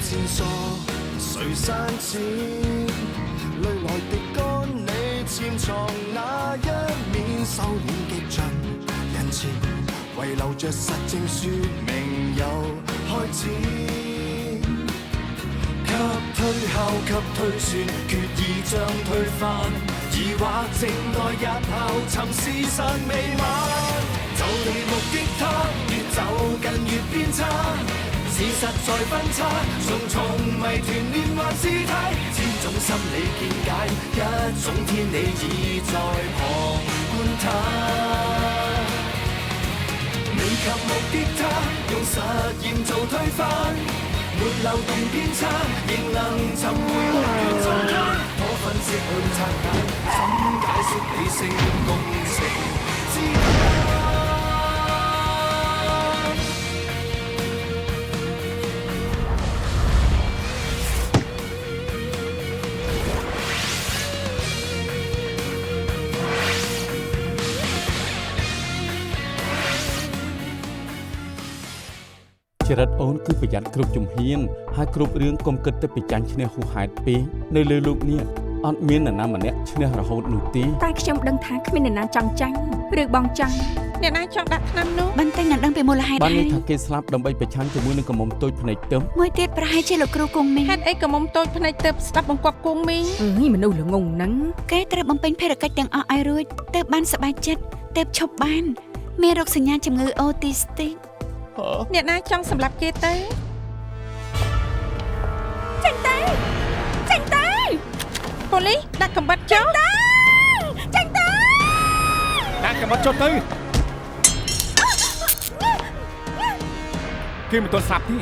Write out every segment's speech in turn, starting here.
線索誰刪剪？淚來滴乾你潛藏那一面，收斂極盡人前，遺留着實證說明又開始。給推敲給推算，決意將推翻，疑惑靜待日後尋事實未晚。就地目擊他，越走近越偏差，事實在分岔，重重謎團連環事態，千種心理見解，一種天理已在旁觀他。未及目擊他，用實驗做推翻，沒漏洞偏差，仍能尋回來源狀態。可分析去拆解，怎解釋理性共情之間？ចរិតអូនគឺប្រយ័ត្នគ្រប់ជំហានហើយគ្រប់រឿងកុំគិតទៅពីចាញ់ឈ្នះហួសហេតុពេកនៅលើលោកនេះអត់មាននរណាម្នាក់ឈ្នះរហូតនោះទេតែខ្ញុំដឹងថាគ្មាននរណាចង់ចាញ់ឬបងចាញ់អ្នកណាចង់ដាក់ថ្នាំនោះបន្តែនឹងដឹងពីមូលហេតុបាននេះថាគេស្លាប់ដើម្បីប្រឆាំងជាមួយនឹងកំមុំតូចភ្នែកទឹមមួយទៀតប្រហែលជាលោកគ្រូគង់មីងហេតុអីកំមុំតូចភ្នែកទឹមស្ដាប់បង្គាប់គង់មីងមនុស្សល្ងងហ្នឹងគេត្រូវបំពេញភារកិច្ចទាំងអស់ឲ្យរួចទើបបានសប្បាយចិត្តទើបឈប់បានមានរោគសញ្ញាជំងឺអូទីស្ទិកអ្នកណាចង់សម្លាប់គេទៅចេញទៅប៉ូលីសដាក់កាំបិតចុះចេញទៅដាក់កាំបិតចុះទៅគេមិនទាន់ស្លាប់ទេ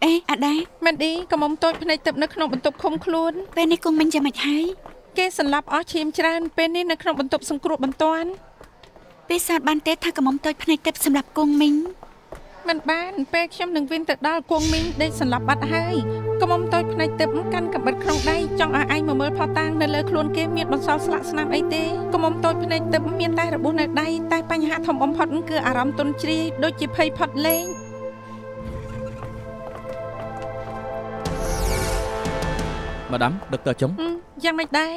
អេអាដាមែនឌីកំមុំតូចភ្នែកទឹកនៅក្នុងបន្ទប់ឃុំខ្លួនពេលនេះគុំមិញចាំមិនហើយគេសន្លប់អស់ឈាមច្រើនពេលនេះនៅក្នុងបន្ទប់សង្គ្រោះបន្ទាន់ពេលសាទបានទេថាកំមុំតូចភ្នែកទឹកសម្រាប់គង់មីងមិនបានពេលខ្ញុំនឹងវិនទៅដល់គង់មីងដេកសន្លប់បាត់ហើយកំមុំតូចភ្នែកទឹកកាន់កាំបិតក្នុងដៃចង់ឲ្យឯងមកមើលផតាំងនៅលើខ្លួនគេមានបន្សល់ស្លាកស្នាមអីទេកំមុំតូចភ្នែកទឹកមានតែរបួសនៅដៃតែបញ្ហាធំបំផុតគឺអារម្មណ៍ទន់ជ្រាយដូចជាភ័យផុតលេងម៉ាដាមដឹកតើចំយ៉ាងម៉េចដែរ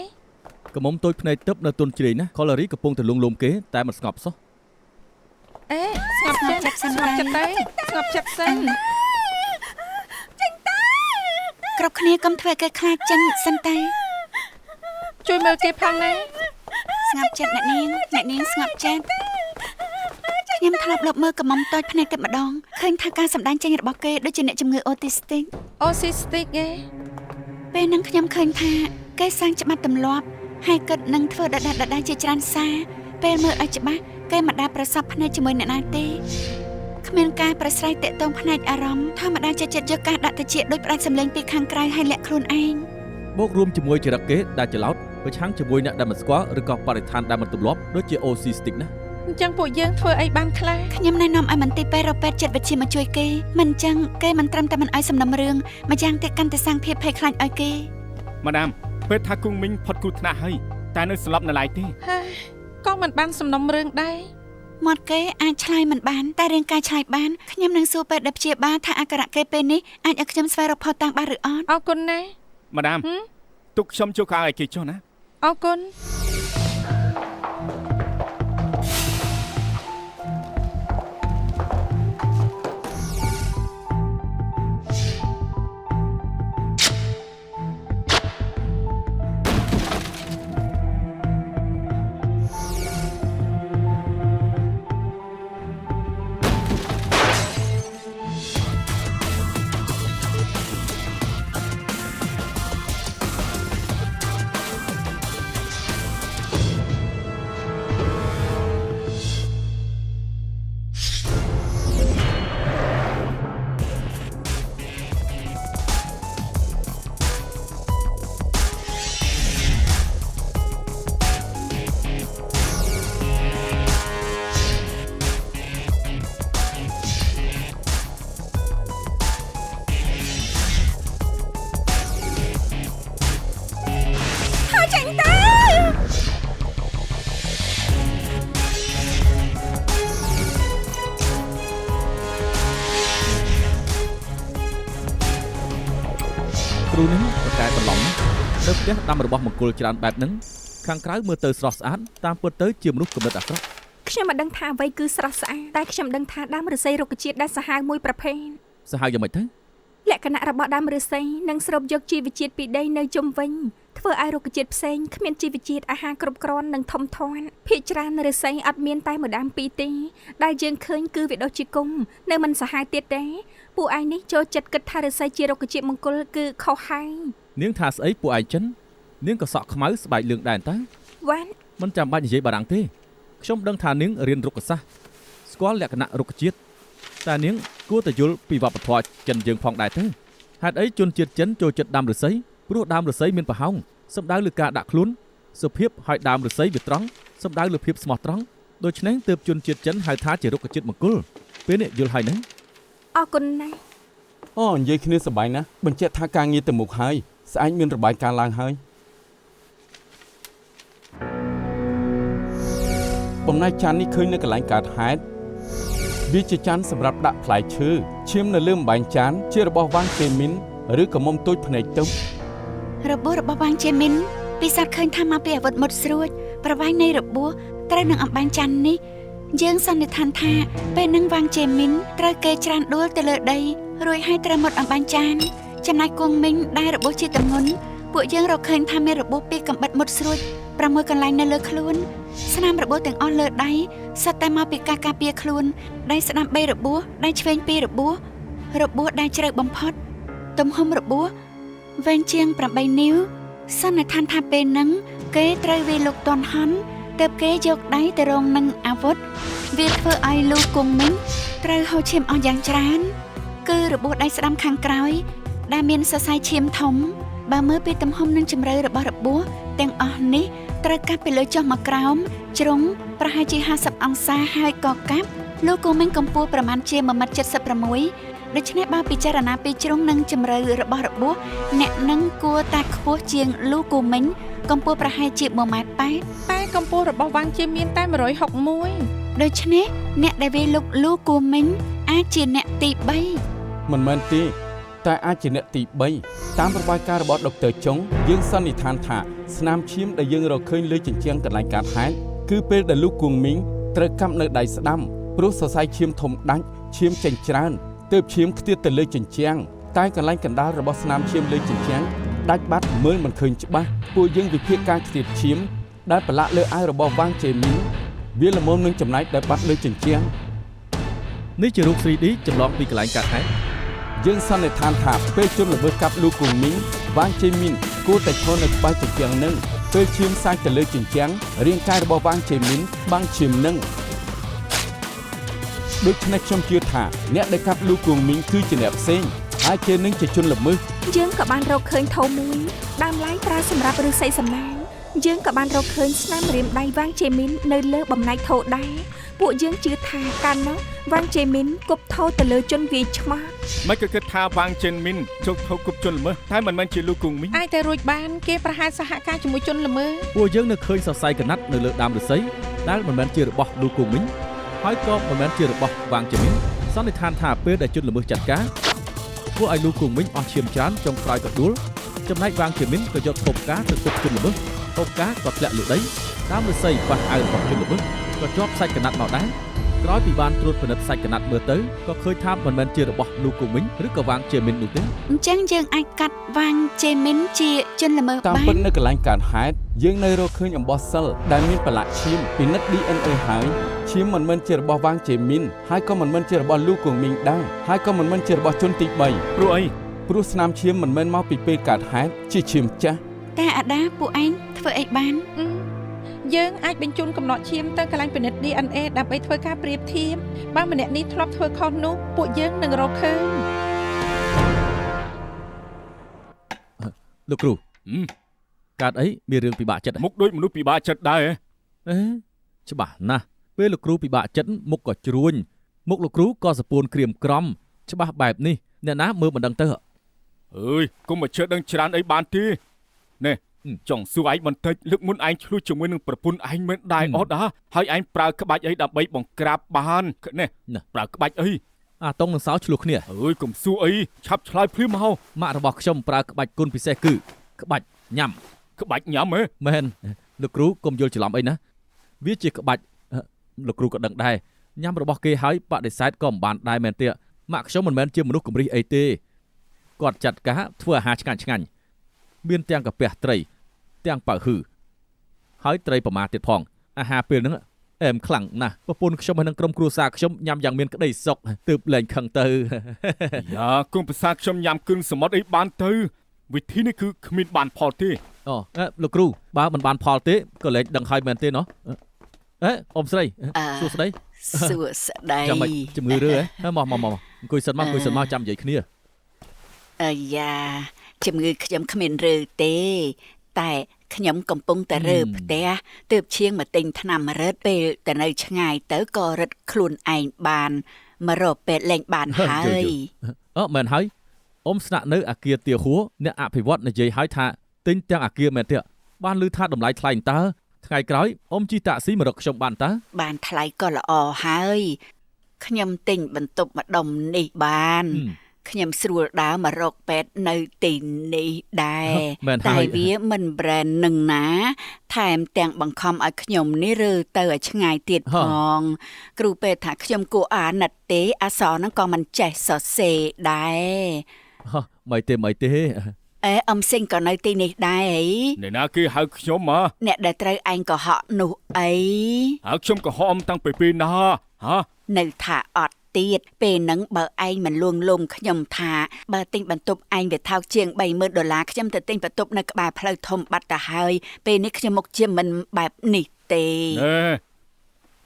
កំមុំតូចភ្នែកទឹកនៅទន់ជ្រាយណាកូឡារីកំពុងតែលងលោមគេតែមិនស្ងប់សោះអេស្ងប់ចិត្តស្ងប់ចិត្តទៅស្ងប់ចិត្តសិនចេញទៅគ្រប់គ្នាកុំធ្វើឲ្យគេខ្លាចចេញសិនទៅជួយមើលគេផងណាស្ងប់ចិត្តអ្នកនាងស្ងប់ចិត្តខ្ញុំធ្លាប់លបមើលកំមុំតូចភ្នែកទឹកម្ដងឃើញថាការសម្ដែងចេញរបស់គេដូចជាអ្នកជំងឺអូទីស្ទិកទេពេលហ្នឹងខ្ញុំឃើញថាគេសាងច្បាប់ទម្លាប់ហើយគិតនឹងធ្វើដដែលជាច្រើនសារពេលមើលឲ្យច្បាស់គេមិនដែលប្រសពភ្នែកជាមួយអ្នកណាទេគ្មានការប្រស្រ័យតាក់ទងផ្នែកអារម្មណ៍ធម្មតាចិត្តយកការដាក់ទៅជាដូចផ្ដាច់សម្លេងពីខាងក្រៅហើយលាក់ខ្លួនឯងបូករួមជាមួយចរិតគេដែលច្រឡោតប្រឆាំងជាមួយអ្នកដែលមិនស្គាល់ឬក៏បរិស្ថានដែលមិនទម្លាប់ដូចជា OC stick ណាអញ្ចឹងពួកយើងធ្វើអីបានខ្លះខ្ញុំណែនាំឲ្យមន្ទីរពេទ្យរកពេទ្យចិត្តវិទ្យាមកជួយគេមិនអញ្ចឹងគេមិនត្រឹមតែមិនឲ្យសំណុំរឿងម្យ៉ាងទៀតកាន់តែសាងភាពភ័យខ្លាចឲ្យគេម៉ាដាមពេទ្យថាគង់មីងផុតគ្រោះថ្នាក់ហើយតែនៅស្លាប់នៅឡើយទេក៏មិនបានសំណុំរឿងដែរមាត់គេអាចឆ្លើយមិនបានតែរាងកាយឆ្លើយបានខ្ញុំនឹងសួរពេទ្យដែលព្យាបាលថាអាការៈគេពេលនេះអាចឲ្យខ្ញុំស្វែងរកផុសតាំងបានឬអត់អរគុណណាម៉ាដាមទុកខ្ញុំជួយខាងឲ្យគេចុះណាអរគុណ គ្រូនេះប្រកែបន្លំនៅផ្ទះដាំរបស់មង្គលច្រើនបែបហ្នឹងខាងក្រៅមើលទៅស្រស់ស្អាតតាមពិតទៅជាមនុស្សគំនិតអាក្រក់ខ្ញុំមិនដឹងថាអ្វីគឺស្រស់ស្អាតតែខ្ញុំដឹងថាដើមឫស្សីរុក្ខជាតិដែលសាហាវមួយប្រភេទសាហាវយ៉ាងម៉េចទៅលក្ខណៈរបស់ដើមឫស្សីនឹងស្រូបយកជីវជាតិពីដីនៅជុំវិញធ្វើឲ្យរុក្ខជាតិផ្សេងគ្មានជីវជាតិអាហារគ្រប់គ្រាន់និងធំធាត់ភាគច្រើនឫស្សីអត់មានតែមួយដើមពីរទេដែលយើងឃើញគឺវាដុះជាគុំនៅមិនសាហាវទៀតទេពួកឯងនេះចូលចិត្តគិតថាឫស្សីជារុក្ខជាតិមង្គលគឺខុសហើយនាងថាស្អីពួកឯងចិននាងក៏សក់ខ្មៅស្បែកលឿងដែរតើវ៉ាន់មិនចាំបាច់និយាយបារាំងទេខ្ញុំដឹងថានាងរៀនរុក្ខសាស្ត្រស្គាល់លក្ខណៈរុក្ខជាតិតែនាងគួរតែយល់ពីវប្បធម៌ចិនយើងផងដែរទៅហេតុអីជនជាតិចិនចូលចិត្តដាំឫស្សីព្រោះដើមឫស្សីមានប្រហោងសំដៅលើការដាក់ខ្លួនសុភាពហើយដើមឫស្សីវាត្រង់សំដៅលើភាពស្មោះត្រង់ដូច្នេះទើបជនជាតិចិនហៅថាជារុក្ខជាតិមង្គលពេលនេះយល់ហើយហ្នឹងអរគុណណាស់អូនិយាយគ្នាសប្បាយណាស់បញ្ជាក់ថាការងារទៅមុខហើយស្អែកមានរបាយការណ៍ឡើងហើយបំណែកចាននេះឃើញនៅកន្លែងកើតហេតុវាជាចានសម្រាប់ដាក់ផ្លែឈើឈាមនៅលើម្បែងចានជារបស់វ៉ាងជេមីនឬក៏មុំទូចភ្នែកទៅរបួសរបស់វ៉ាងជេមីនពិសាទឃើញថាមកពីអាវុធមុតស្រួចប្រវែងនៃរបួសត្រូវនឹងអំបែងចាននេះយើងសន្និដ្ឋានថាពេលនឹងវ៉ាងជេមីនត្រូវគេច្រានដួលទៅលើដីរួចហើយត្រូវមុតអំបែងចានចំណែកគង់មីងដែលរបួសជាទម្ងន់ពួកយើងរកឃើញថាមានរបួសពីកំបិតមុតស្រួច6កន្លែងនៅលើខ្លួនស្នាមរបួសទាំងអស់លើដៃសុទ្ធតែមកពីការការពារខ្លួនដៃស្ដាំ3របួសដៃឆ្វេង2របួសដៃជ្រៅបំផុតទំហំរបួសវែងជាង8นิ้វសន្និដ្ឋានថាពេលហ្នឹងគេត្រូវវាលោកតនហន់ទើបគេយកដៃទៅរងនឹងអាវុធវាធ្វើឲ្យលោកគង់មីងត្រូវហូរឈាមអស់យ៉ាងច្រើនគឺរបួសដៃស្ដាំខាងក្រោយដែលមានសរសៃឈាមធំបើមើលពីទំហំនិងជម្រៅរបស់របួសទាំងអស់នេះត្រូវកាត់ពីលើចុះមកក្រោមជ្រុងប្រហែលជា50អង្សាហើយក៏កាប់លោកគង់មីងកម្ពស់ប្រមាណជា1.76 ដូច្នេះបើពិចារណាពីជ្រុងនិងជម្រៅរបស់របួសអ្នកនឹងគួរតែខ្ពស់ជាងលោកគូមីងកម្ពស់ប្រហែលជា1.8 ម៉ែត្រតែកម្ពស់របស់វ៉ាងជេមានតែ161ដូច្នេះអ្នកដែលវាលោកគូមីងអាចជាអ្នកទី3មិនមែនទេតែអាចជាអ្នកទី3តាមរបាយការណ៍របស់ដុកទ័រចុងយើងសន្និដ្ឋានថាស្នាមឈាមដែលយើងរកឃើញលើជញ្ជាំងកន្លែងកើតហេតុគឺពេលដែលលោកគួងមីងត្រូវកាប់នៅដៃស្ដាំព្រោះសរសៃឈាមធំដាច់ឈាមចេញច្រើនទើបឈាមខ្ទាតទៅលើជញ្ជាំងតែកន្លែងកណ្ដាលរបស់ស្នាមឈាមលើជញ្ជាំងដាច់បាត់មើលមិនឃើញច្បាស់ពួកយើងវិភាគការខ្ទាតឈាមដែលប្រឡាក់លើអាវរបស់វ៉ាងជេមីនវាល្មមនឹងចំណែកដែលបាត់លើជញ្ជាំងនេះជារូប 3D ចម្លងពីកន្លែងកើតហេតុយើងសន្និដ្ឋានថាពេលជនល្មើសកាប់លោកគូមីងវ៉ាងជេមីនគួរតែឈរនៅក្បែរជញ្ជាំងនឹងពេលឈាមសាច់ទៅលើជញ្ជាំងរាងកាយរបស់វ៉ាងជេមីនបាំងឈាមនឹងដូច្នេះខ្ញុំជឿថាអ្នកដែលកាប់លោកគូមីងគឺជាអ្នកផ្សេងហើយគេនឹងជាជនល្មើសយើងក៏បានរកឃើញថោមួយដើមឡើយប្រើសម្រាប់ឫស្សីសំណាងយើងក៏បានរកឃើញស្នាមរៀមដៃវ៉ាងជេមីននៅលើបំណែកថោដែរពួកយើងជឿថាកាលនោះវ៉ាងជេមីនគប់ថោទៅលើជនវាយឆ្មាមិនក៏គិតថាវ៉ាងជេមីនជោគថោគប់ជនល្មើសតែមិនមែនជាលោកគង់មីងអាចតែរួចបានគេប្រហែលសហការជាមួយជនល្មើសពួកយើងនៅឃើញសរសៃកណាត់នៅលើដើមឫស្សីដែលមិនមែនជារបស់លោកគង់មីងហើយក៏មិនមែនជារបស់វ៉ាងជេមីនសន្និដ្ឋានថាពេលដែលជនល្មើសចាត់ការធ្វើឲ្យលោកគង់មីងអស់ឈាមច្រើនចុងក្រោយក៏ដួលចំណែកវ៉ាងជេមីនក៏យកថូបការទៅទុកជនល្មើសថូបការក៏ធ្លាក់លើដីដើមឫស្សីប៉ះអាវរបស់ជនល្មើសក៏ជាប់សាច់កណាត់មកដែរក្រោយពីបានត្រួតពិនិត្យសាច់កណាត់មើលទៅក៏ឃើញថាមិនមែនជារបស់លោកគូមីងឬក៏វ៉ាងជេមីននោះទេអញ្ចឹងយើងអាចកាត់វ៉ាងជេមីនជាជនល្មើសបានតាមពិតនៅកន្លែងកើតហេតុយើងនៅរកឃើញអំបោះសិលដែលមានប្រឡាក់ឈាមពិនិត្យ DNA ហើយឈាមមិនមែនជារបស់វ៉ាងជេមីនហើយក៏មិនមែនជារបស់លោកគូមីងដែរហើយក៏មិនមែនជារបស់ជនទី3ព្រោះអីព្រោះស្នាមឈាមមិនមែនមកពីពេលកើតហេតុជាឈាមចាស់តែអាដាពួកឯងធ្វើអីបានយើងអាចបញ្ជូនកំណត់ឈាមទៅកន្លែងពិនិត្យ DNA ដើម្បីធ្វើការប្រៀបធៀបបើម្នាក់នេះធ្លាប់ធ្វើខុសនោះពួកយើងនឹងរកឃើញលោកគ្រូកើតអីមានរឿងពិបាកចិត្តមុខដូចមនុស្សពិបាកចិត្តដែរច្បាស់ណាស់ពេលលោកគ្រូពិបាកចិត្តមុខក៏ជ្រួញមុខលោកគ្រូក៏សពួនក្រៀមក្រំច្បាស់បែបនេះអ្នកណាមើលមិនដឹងទៅអើយកុំមកជឿដឹងច្រើនអីបានទេណែចង់សួរឯងបន្តិចលើកមុនឯងឆ្លុះជាមួយនឹងប្រពន្ធឯងមិនដែរអត់ហើយឯងប្រើក្បាច់អីដើម្បីបង្ក្រាបបានណែប្រើក្បាច់អី អាតុងនឹងសោឆ្លោះគ្នា អើយកុំសួរអីឆាប់ឆ្លើយភ្លាមមក ម៉ាក់របស់ខ្ញុំប្រើក្បាច់គុណពិសេសគឺក្បាច់ញ៉ាំ ក្បាច់ញ៉ាំហ៎ មែនលោកគ្រូកុំយល់ច្រឡំអីណាវាជាក្បាច់លោកគ្រូក៏ដឹងដែរញ៉ាំរបស់គេហើយបដិសេធក៏មិនបានដែរមែនទេម៉ាក់ខ្ញុំមិនមែនជាមនុស្សគំរិះអីទេគាត់ចាត់ការធ្វើអាហារឆ្ងាញ់មានទាំងកាពះត្រីទាំងប៉ៅហ៊ឺហើយត្រីប្រមាទៀតផងអាហារពេលហ្នឹងអែមខ្លាំងណាស់ប្រពន្ធខ្ញុំហើយនឹងក្រុមគ្រួសារខ្ញុំញ៉ាំយ៉ាងមានក្តីសុខទើបលែងខឹងទៅ យ៉ាគុំប្រសាខ្ញុំញ៉ាំគ្រឿងសមុទ្រអីបានទៅវិធីនេះគឺគ្មានបានផលទេ អូលោកគ្រូបើមិនបានផលទេក៏លែងដឹងហើយមែនទេណោះអេអ៊ំស្រីសួស្តី សួស្តី ចាំមិនជំងឺរើហ៎មកអង្គុយសិនមកចាំនិយាយគ្នា អាយ៉ាជំងឺខ្ញុំគ្មានរើទេតែខ្ញុំកំពុងតែរើផ្ទះទើបឈៀងមកទិញថ្នាំរឹតពេលតែនៅឆ្ងាយទៅក៏រឹតខ្លួនឯងបានមករកពេទ្យលេងបានហើយ មែនហើយអ៊ំស្នាក់នៅអាគារទាហួរអ្នកអភិវឌ្ឍនិយាយឲ្យថាទិញទាំងអាគារមែនទេបានឮថាតម្លៃថ្លៃតើថ្ងៃក្រោយអ៊ំជិះតាក់ស៊ីមករកខ្ញុំបានតើ បានថ្លៃក៏ល្អហើយខ្ញុំទិញបន្ទប់ម្ដុំនេះបានខ្ញុំស្រួលដើរមករកពេទ្យនៅទីនេះដែរតែវាមិន brand នឹងណាថែមទាំងបង្ខំឲ្យខ្ញុំនេះរើទៅឲ្យឆ្ងាយទៀតផងគ្រូពេទ្យថាខ្ញុំគួរអាណិតទេអសរហ្នឹងក៏មិនចេះសរសេរដែរ មិនទេ អេអំសិងក៏នៅទីនេះដែរអី អ្នកណាគេហៅខ្ញុំហ៎ អ្នកដែលត្រូវឯងកុហកនោះអី ហៅខ្ញុំក៏ហមតាំងពីពេលណាហ៎ នៅថាអត់ទៀតពេលហ្នឹងបើឯងមិនលួងលោមខ្ញុំថាបើទិញបន្ទប់ឯងវាថោកជាង$30,000ខ្ញុំទៅទិញបន្ទប់នៅក្បែរផ្លូវធំបាត់ទៅហើយពេលនេះខ្ញុំមកជាមិនបែបនេះទេ ណែ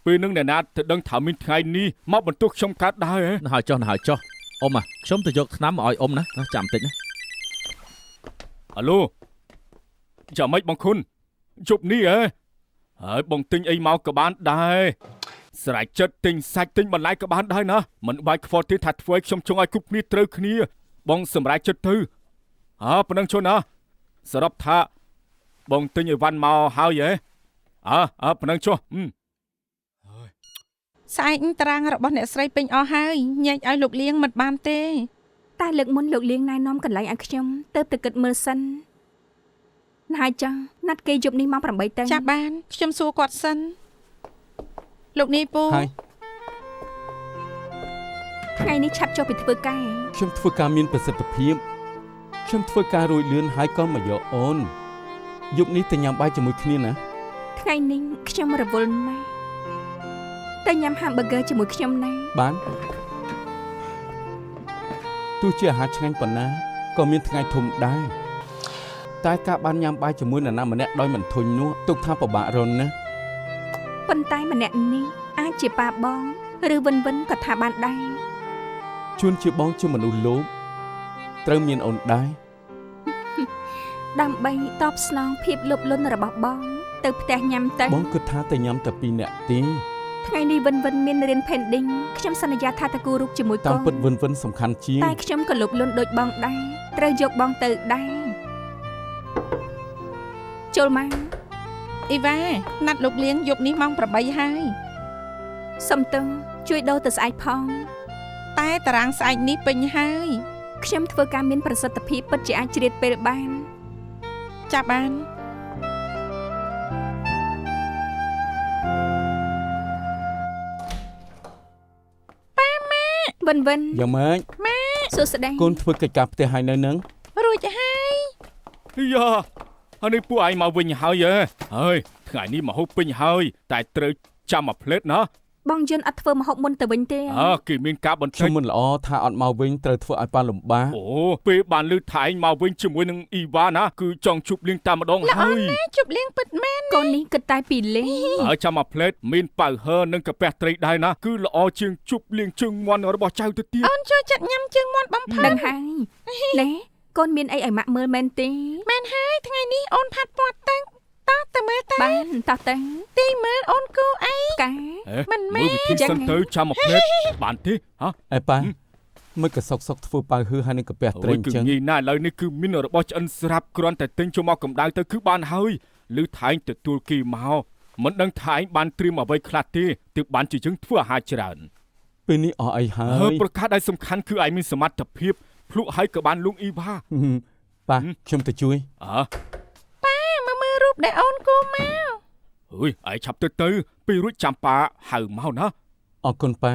ពេលនឹងអ្នកណាទៅដឹងថាមានថ្ងៃនេះមកបន្ទោសខ្ញុំកាត់ដែរហ៎ ណហើយចុះអ៊ំខ្ញុំទៅយកថ្នាំមកឲ្យអ៊ំណាចាំតិចណា អាឡូចាំម៉េចបងខុនជប់នេះហ៎ហើយបងទិញអីមកក៏បានដែរស្រេចចិត្តទិញសាច់ទិញបន្លែក៏បានដែរណាមិនបាច់ខ្វល់ទេថាធ្វើឲ្យខ្ញុំចង់ឲ្យគ្រប់គ្នាត្រូវគ្នាបងសម្រេចចិត្តទៅប៉ុណ្ណឹងជន់ណាសរុបថាបងទិញអីវ៉ាន់មកហើយហ៎ប៉ុណ្ណឹងចុះ ស្អែកតារាងរបស់អ្នកស្រីពេញអស់ហើយញែកឲ្យលោកលៀងមិនបានទេ តែលើកមុនលោកលៀងណែនាំកន្លែងឲ្យខ្ញុំទៅគិតមើលសិនណាហើយចឹងណាត់គេយប់នេះម៉ោង 8 ទៅ ចាស់បានខ្ញុំសួរគាត់សិនលោកនាយពូ ហើយ ថ្ងៃនេះឆាប់ចុះពីធ្វើការ ខ្ញុំធ្វើការមានប្រសិទ្ធភាពខ្ញុំធ្វើការរួចលឿនហើយក៏មកយកអូនយប់នេះទៅញ៉ាំបាយជាមួយគ្នាណា ថ្ងៃនេះខ្ញុំរវល់ណាស់តែញ៉ាំ hamburger ជាមួយខ្ញុំណា បានទោះជាអាហារឆ្ងាញ់ប៉ុណ្ណាក៏មានថ្ងៃធំដែរតែការបានញ៉ាំបាយជាមួយនរណាម្នាក់ដោយមិនធុញនោះទុកថាពិបាករនណា ប៉ុន្តែម្នាក់នេះអាចជាប៉ាបងឬវិនក៏ថាបានដែរ ជួនជាបងជាមនុស្សលោភត្រូវមានអូនដែរ ដើម្បីតបស្នងភាពលោភលន់របស់បងទៅផ្ទះញ៉ាំទៅ បងគិតថាតែញ៉ាំតែ2នាក់ទេ ថ្ងៃនេះវិនមានរៀន pending ខ្ញុំសន្យាថាតគូរូបជាមួយកូ តាម ន ពិតវិនសំខាន់ជាង តែខ្ញុំក៏លោភលន់ដូចបងដែរត្រូវយកបងទៅដែរចូលមក អីវ៉ាណាត់លោកលៀងយប់នេះម៉ោង 8 ហើយ សុំទងជួយដូរទៅស្អែកផង តែតារាងស្អែកនេះពេញហើយ ខ្ញុំធ្វើការមានប្រសិទ្ធភាពពិតជាអាចជ្រៀតពេលបាន ចាស់បាន វិន យ៉ាងម៉េច សួស្តី កូនធ្វើកិច្ចការផ្ទះហើយនៅនឹង រួចហើយ យ៉ាហើយនេះពួកឯងមកវិញហើយហើយថ្ងៃនេះមកហូបពេញហើយតែត្រូវចាំមួយផ្លេតណា បងយន្តអត់ធ្វើម្ហូបមុនទៅវិញទេ គេមានការបន្តិ ខ្ញុំ ច មិនល្អថាអត់មកវិញត្រូវធ្វើឲ្យប៉ាលំបាក អូពេលបានលឺថាឯងមកវិញជាមួយនឹងអ៊ីវ៉ាណាគឺចង់ជួបលៀងតែម្ដងហើយ ជប់លៀងពិតមែន កូននេះគិតតែពីលេង ហើយចាំមួយផ្លេតមានប៉ៅហឺនិងកាពះត្រីដែរណាគឺល្អជាងជួបលៀងជើងមាន់របស់ចៅទៅទៀត អូនចូលចិត្តញ៉ាំជើងមាន់បំផុត ដឹងហើយណែកូនមានអីឲ្យម៉ាក់មើលមែនទេ មែនហើយថ្ងៃនេះអូនផាត់ពាត់ទឹកតោះទៅមើលទៅ បានតោះទៅ ទីមើលអូនគូអី កា មិនមែន មើលវិធីសិនទៅចាំមួយផ្លេតបានទេហ៎ អេប៉ាមិនក៏សុកធ្វើប៉ៅហឺហើយនឹងកាពះត្រីអញ្ចឹង គឺងាយណាស់ឥឡូវនេះគឺមានរបស់ឆ្អិនស្រាប់គ្រាន់តែទិញចូលមកកម្ដៅទៅគឺបានហើយឬថែងទទួលគេមកមិនដឹងថាឯងបានត្រៀមអ្វីខ្លះទេទើបបានជាយើងធ្វើអាហារច្រើន ពេលនេះអស់អីហើយ ប្រកាសដែលសំខាន់គឺឯងមានសមត្ថភាពភ្លុកហើយក៏បានលួងអ៊ីវ៉ា ប៉ាខ្ញុំទៅជួយ ប៉ាមើលរូបដែលអូនគូមក អើយឯងឆាប់ទៅពេលរួចចាំប៉ាហៅមកណា អរគុណប៉ា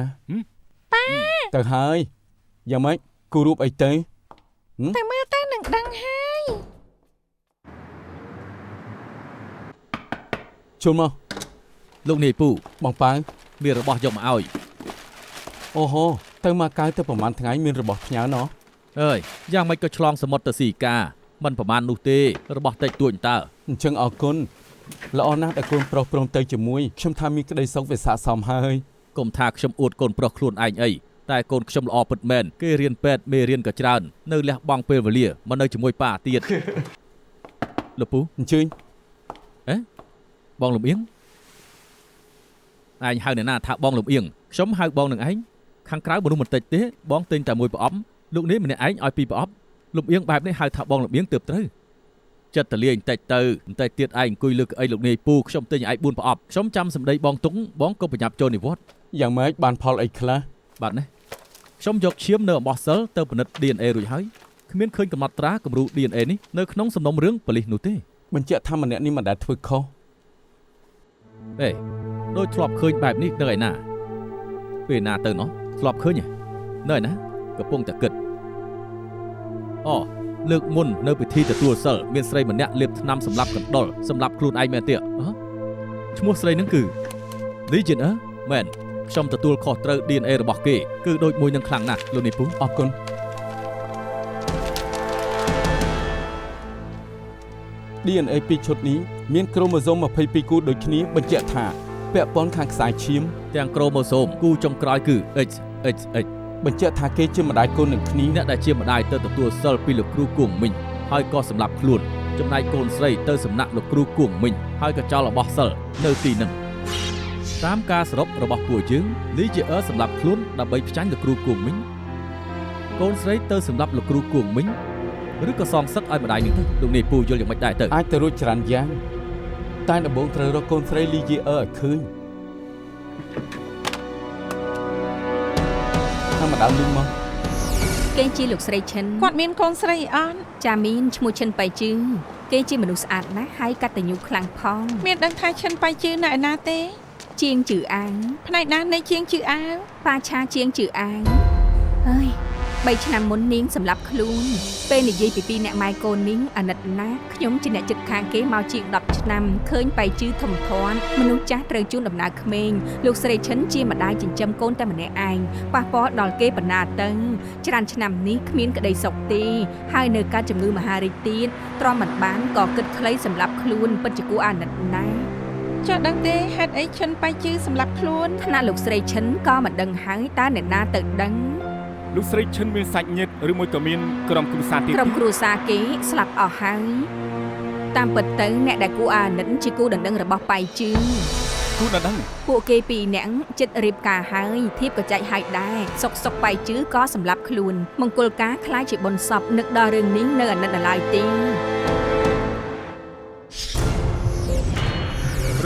ទៅហើយយ៉ាងម៉េចគូរូបអីទៅ តែមើលទៅនឹងដឹងហើយ ចូលមក លោកនាយពូ បងប៉ាវ មានរបស់យកមកឲ្យ អូហូទៅមកកៅទៅប្រហែលថ្ងៃមានរបស់ផ្ញើណោះ អើយយ៉ាងម៉េចក៏ឆ្លងសមុទ្រទៅស៊ីកាមិនប្រហែលនោះទេរបស់តិចតួចតើ អញ្ចឹងអរគុណល្អណាស់ដែលកូនប្រុសព្រមទៅជាមួយខ្ញុំថាមានក្តីសុខវាស័ក្តិសមហើយកុំថាខ្ញុំអួតកូនប្រុសខ្លួនឯងអីតែកូនខ្ញុំល្អពិតមែនគេរៀនពេទ្យមេរៀនក៏ច្រើននៅលះបង់ពេលវេលាមកនៅជាមួយប៉ាទៀតលោកពូ អញ្ជើញ បងលំអៀងឯងហៅអ្នកណាថាបងលំអៀងខ្ញុំហៅបងនឹងឯងខាងក្រៅមនុស្សមិនតិចទេបងទិញតែមួយប្រអប់លោកនេះម្នាក់ឯងឲ្យពីរប្រអប់លំអៀងបែបនេះហៅថាបងលំអៀងទើបត្រូវចិត្តតលាបន្តិចទៅបន្តិចទៀតឯងអង្គុយលើកៅអីលោកនាយពូខ្ញុំទិញឲ្យ4ប្រអប់ខ្ញុំចាំសម្ដីបងទុងបងក៏ប្រញាប់ចូលនិវត្តន៍ យ៉ាងម៉េចបានផលអីខ្លះ បាទនេះខ្ញុំយកឈាមនៅអំបោះសិលទៅពិនិត្យ DNA រួចហើយគ្មានឃើញកំណត់ត្រាគំរូ DNA នេះនៅក្នុងសំណុំរឿងប៉ូលីសនោះទេ បញ្ជាក់ថាម្នាក់នេះមិនដែលធ្វើខុស ដូចធ្លាប់ឃើញបែបនេះនៅឯណាពេលណាទៅនោះធ្លាប់ឃើញនៅឯណាកំពុងតែគិតអូលើកមុននៅពិធីទទួលសិលមានស្រីម្នាក់លាបថ្នាំសម្រាប់កណ្ដុរសម្រាប់ខ្លួនឯងមែនទេឈ្មោះស្រីហ្នឹងគឺ Legend មែនខ្ញុំទទួលខុសត្រូវ DNA របស់គេគឺដូចមួយនឹងខ្លាំងណាស់លោកនាយពូអរគុណ DNA ពីរឈុតនេះមានក្រូម៉ូសូម22គូដូចគ្នាបញ្ជាក់ថាពាក់ព័ន្ធខាងខ្សែឈាម ទាំងក្រូម៉ូសូមគូចុងក្រោយគឺ XXX បញ្ជាក់ថាគេជាម្ដាយកូននឹងគ្នា អ្នកដែលជាម្ដាយទៅទទួលសិលពីលោកគ្រូគួងមីងហើយក៏សម្លាប់ខ្លួនចំណែកកូនស្រីទៅសំណាក់លោកគ្រូគួងមីងហើយក៏ចោលរបស់សិលនៅទីនោះតាមការសរុបរបស់ពួកយើងលីជាសម្លាប់ខ្លួនដើម្បីផ្ចាញ់លោកគ្រូគួងមីងកូនស្រីទៅសម្លាប់លោកគ្រូគួងមីងឬក៏សងសឹកឲ្យម្ដាយនឹងទៅលោកនាយពូយល់យ៉ាងម៉េចដែរទៅ អាចទៅរួចច្រើនយ៉ាងតែដំបូងត្រូវរកកូនស្រីលីជាឲ្យឃើញតាមម្ដងលឹងមក គេជាលោកស្រីឈិន គាត់មានកូនស្រីអត់ ចាមីនឈ្មោះឈិនបៃជឺគេជាមនុស្សស្អាតណាស់ហើយកតញ្ញូខ្លាំងផង មានដឹងថាឈិនបៃជឺនៅឯណាទេ ជាងជឺអាង ផ្នែកណានៃជាងជឺអាវ ប៉ាឆាជាងជឺអាងហើយ 3 ឆ្នាំមុននាងសម្លាប់ខ្លួនពេលនិយាយពីពីអ្នកម៉ែកូននាងអាណិតណាស់ខ្ញុំជាអ្នកចិត្តខាងគេមកជាង10ឆ្នាំឃើញបៃជឺធំធាត់មនុស្សចាស់ត្រូវជូនដំណើរក្មេងលោកស្រីឈិនជាម្ដាយចិញ្ចឹមកូនតែម្នាក់ឯងប៉ះពាល់ដល់គេបណ្ណាតឹងច្រើនឆ្នាំនេះគ្មានក្តីសុខទេហើយនៅកើតជំងឺមហារីកទៀតទ្រាំមិនបានក៏គិតខ្លីសម្លាប់ខ្លួនពិតជាគួរអាណិតណាស់ ចុះដឹងទេហេតុអីឈិនបៃជឺសម្លាប់ខ្លួន ថ្នាក់លោកស្រីឈិនក៏មិនដឹងហើយតើអ្នកណាទៅដឹង លោកស្រីឈិនមានសាច់ញាតិឬមួយក៏មានក្រុមគ្រួសារទៀត ក្រុមគ្រួសារគេស្លាប់អស់ហើយតាមពិតទៅអ្នកដែលគូអាណិតជាគូដណ្ដឹងរបស់បៃជឺ គូដណ្ដឹង ពួកគេពីរនាក់ចិត្តរៀបការហើយធៀបក៏ចែកហើយដែរសុកបៃជឺក៏សម្លាប់ខ្លួនមង្គលការខ្លាចជាបុណ្យសពនឹកដល់រឿងនេះនៅអាណិតដល់ឡើយទេ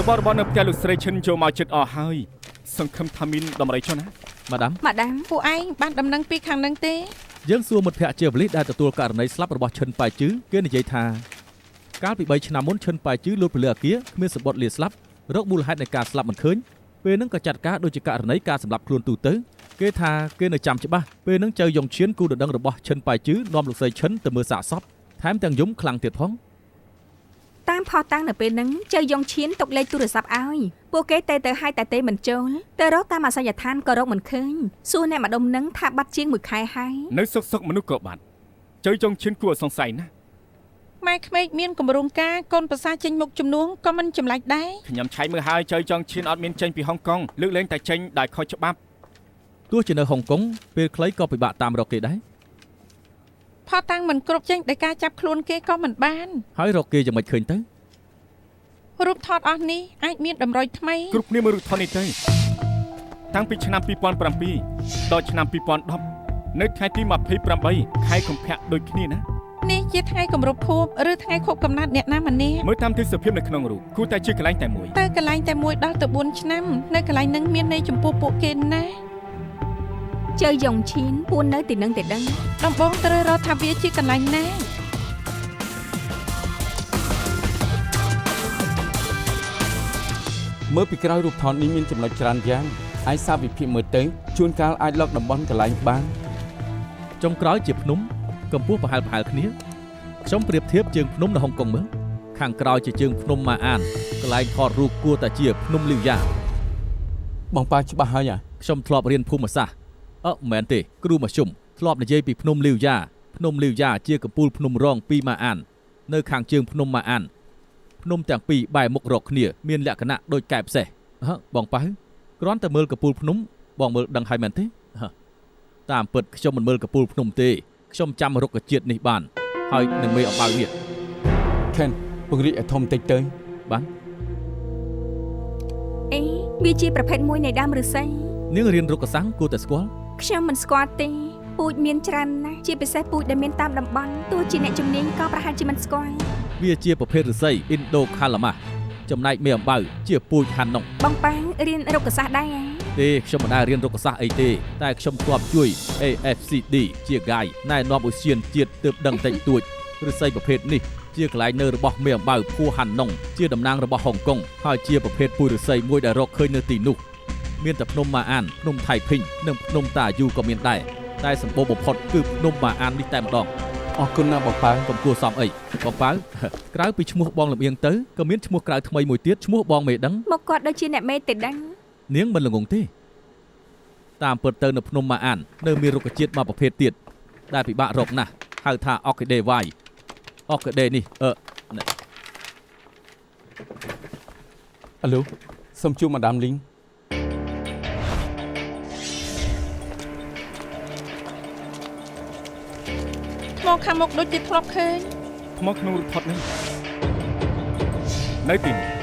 របស់នៅផ្ទះលោកស្រីឈិនចូលមកចិត្តអស់ហើយសង្ឃឹមថាមានដំរីចុះណា ម៉ាដាម ពួកឯងបានដំណឹងពីខាងនឹងទេ យើងសួរមិត្តភ័ក្តិជាវលិដែលទទួលករណីស្លាប់របស់ឈិនប៉ៃជឺគេនិយាយថាកាលពី3ឆ្នាំមុនឈិនប៉ៃជឺលួចពលិអគារគ្មានសម្បត្តិលាស្លាប់រកមូលហេតុនៃការស្លាប់មិនឃើញពេលហ្នឹងក៏ចាត់ការដូចជាករណីការសម្លាប់ខ្លួនទូទៅគេថាគេនៅចាំច្បាស់ពេលហ្នឹងចៅយ៉ុងឈៀនគូដណ្ដឹងរបស់ឈិនប៉ៃជឺនាំលោកស្រីឈិនទៅមើលសាកសពថែមទាំងយំខ្លាំងទៀតផង តាមផតាំងនៅពេលហ្នឹងចៅយ៉ុងឈៀនទុកលេខទូរស័ព្ទឲ្យពួកគេទៅហើយតែមិនចូលទៅរកតាមអាសយដ្ឋានក៏រកមិនឃើញសួរអ្នកម្ដុំហ្នឹងថាបាត់ជាង1ខែហើយ នៅសុកមនុស្សក៏បាត់ចៅយ៉ុងឈៀនគួរសង្ស័យណាស់ ម៉ែក្មេកមានគម្រោងការកូនប្រសាចេញមុខជំនួងក៏មិនចម្លែកដែរ ខ្ញុំឆៃមើលហើយចៅយ៉ុងឈៀនអត់មានចេញពីហុងកុងលើកលែងតែចេញដោយខុសច្បាប់ ទោះជានៅហុងកុងពេលខ្លីក៏ពិបាកតាមរកគេដែរ ផតាំងមិនគ្រប់ចេញដោយការចាប់ខ្លួនគេក៏មិនបាន ហើយរកគេយ៉ាងម៉េចឃើញទៅ រូបថតអស់នេះអាចមានតម្រុយថ្មី គ្រប់គ្នាមើលរូបថតនេះទៅតាំងពីឆ្នាំ2007ដល់ឆ្នាំ2010នៅថ្ងៃទី28ខែកុម្ភៈដូចគ្នាណា នេះជាថ្ងៃគម្រប់ខួបឬថ្ងៃខួបកំណត់អ្នកណាម្នាក់ មើលតាមទិដ្ឋភាពនៅក្នុងរូបគួរតែជាកន្លែងតែមួយ ទៅកន្លែងតែមួយដល់ទៅ4ឆ្នាំនៅកន្លែងនឹងមានន័យចំពោះពួកគេណា ម ជើយយ៉ុងឈៀនពួននៅទីនឹងតែដឹង ដំបងត្រូវរកថាវាជាកន្លែងណា មើលពីក្រោយរូបថតនេះមានចំណុចច្រើនយ៉ាងអាចសាកវិភាគមើលទៅជួនកាលអាចលកតំបន់កន្លែងបាន ចុងក្រោយជាភ្នំកម្ពស់ប្រហែលគ្នាខ្ញុំប្រៀបធៀបជើងភ្នំនៅហុងកុងមើលខាងក្រោយជាជើងភ្នំម៉ាអានកន្លែងថតរូបគួរតែជាភ្នំលីវយ៉ា បងប៉ាច្បាស់ហើយហ៎ ខ្ញុំធ្លាប់រៀនភូមិសាស្ត្រមិនមែនទេគ្រូមធ្យមធ្លាប់និយាយពីភ្នំលីវយ៉ាជាកំពូលភ្នំរងពីម៉ាអាននៅខាងជើងភ្នំម៉ាអានភ្នំទាំងពីរបែរមុខរកគ្នាមានលក្ខណៈដូចកែបផ្សេងបងប៉ៅគ្រាន់តែមើលកំពូលភ្នំបងមើលដឹងហើយមែនទេតាមពិតខ្ញុំមិនមើលកំពូលភ្នំទេខ្ញុំចាំរុក្ខជាតិនេះបានហើយនឹងមេអំបៅនេះ Ken ពង្រីកឲ្យធំតិចទៅបាន អេវាជាប្រភេទមួយនៃដើមឫស្សី នាងរៀនរុក្ខសាស្ត្រគួរតែស្គាល់ ខ្ញុំមិនស្គាល់ទេពូជមានច្រើនណាស់ជាពិសេសពូជដែលមានតាមតំបន់ទោះជាអ្នកជំនាញក៏ប្រហែលជាមិនស្គាល់ វាជាប្រភេទឫស្សី Indo-Calama ចំណែកមេអំបៅជាពូជ Hanok បងប៉ាងរៀនរុក្ខសាស្ត្រដែរ ទេខ្ញុំមិនដែលរៀនរុក្ខសាស្ត្រអីទេតែខ្ញុំធ្លាប់ជួយ AFCD ជា guide ណែនាំឧស្សាហជាតិទើបដឹងតិចតួចឫស្សីប្រភេទនេះជាកន្លែងនៅរបស់មេអំបៅភួរ Hanok ជាតំណាងរបស់ហុងកុងហើយជាប្រភេទពូជឫស្សីមួយដែលរកឃើញនៅទីនោះមានតែភ្នំម៉ាអានភ្នំថៃភីងនិងភ្នំតាយូក៏មានដែរតែសម្បូរបំផុតគឺភ្នំម៉ាអាននេះតែម្ដង អរគុណណាស់បងប៉ៅ កុំគួរសមអីបងប៉ៅក្រៅពីឈ្មោះបងលំអៀងទៅក៏មានឈ្មោះក្រៅថ្មីមួយទៀតឈ្មោះបងមេដឹង មកគាត់ដូចជាអ្នកមេទេដឹង នាងមិនល្ងងទេតាមពិតទៅនៅភ្នំម៉ាអាននៅមានរុក្ខជាតិមួយប្រភេទទៀតដែលពិបាករកណាស់ហៅថា Orchidea White Orchidea នេះអាឡូសូមជួបម៉ាដាមលីង មកខាងមុខដូចជាធ្លាប់ឃើញ ថ្មក្នុងរូបថតនេះនៅទីនេះ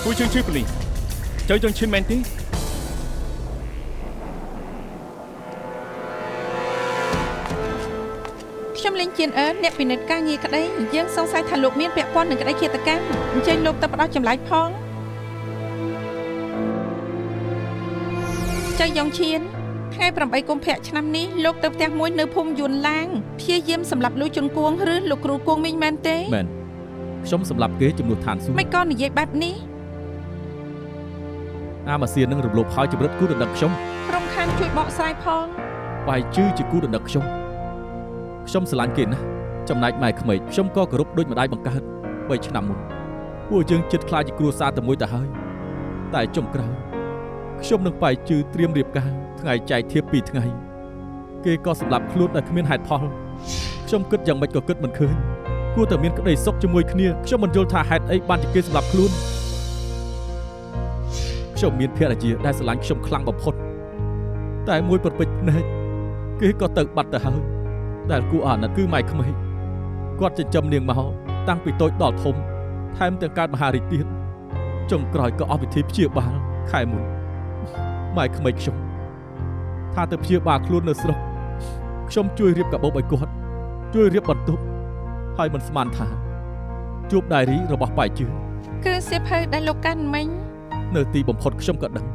Vui chương chư của mình chơi trong chuyên men tí ខ្ញុំលេងជៀនអឺនអ្នកពិនិត្យការងារក្តីយើងសង្ស័យថាលោកមានពាក់ព័ន្ធនឹងក្តីឃាតកម្មអញ្ជើញលោកទៅផ្ដោតចម្លើយផងចៅយ៉ងឈៀនថ្ងៃ8កុម្ភៈឆ្នាំនេះលោកទៅផ្ទះមួយនៅភូមិយួនឡាងព្យាយាមសម្លាប់លួចជនគួងឬលោកគ្រូគួងមីងមែនទេមែនខ្ញុំសម្លាប់គេជំនួសឋានសួគ៌ មិនក៏និយាយបែបនេះ អាម៉ាស៊ីននឹងរំលោភហើយជំរិតគូដណ្ដឹកខ្ញុំ ក្រុមខាងជួយបកស្រាយផង បាយជឺជាគូដណ្ដឹកខ្ញុំស្រឡាញ់គេណាស់ចំណែកម៉ែក្មេកខ្ញុំក៏គោរពដូចម្ដាយបង្កើត3ឆ្នាំមុនពួកយើងជិតខ្លាចជាគ្រួសារតែមួយទៅហើយតែចុងក្រោយខ្ញុំនឹងបាយជឺត្រៀមរៀបការថ្ងៃចែកធៀប2ថ្ងៃគេក៏សម្លាប់ខ្លួនដោយគ្មានហេតុផលខ្ញុំគិតយ៉ាងម៉េចក៏គិតមិនឃើញគួរតែមានក្តីសុខជាមួយគ្នាខ្ញុំមិនយល់ថាហេតុអីបានជាគេសម្លាប់ខ្លួនខ្ញុំមានភរិយាដែលស្រឡាញ់ខ្ញុំខ្លាំងបំផុតតែមួយប្រពេចភ្នែកគេក៏ទៅបាត់ទៅហើយដែលគួរអាណិតគឺម៉ែក្មេកគាត់ចិញ្ចឹមនាងមកតាំងពីតូចដល់ធំថែមទាំងកើតមហារាជទៀតចុងក្រោយក៏អស់វិធីព្យាបាលខែមុនម៉ែក្មេកខ្ញុំថាទៅព្យាបាលខ្លួននៅស្រុកខ្ញុំជួយរៀបកាបូបឲ្យគាត់ជួយរៀបបន្ទប់ហើយមិនស្មានថាជួបដាយរីរបស់ប៉ៃជឿ គឺសៀវភៅដែលលោកកាន់មិញ នៅទីបំផុតខ្ញុំក៏ដឹង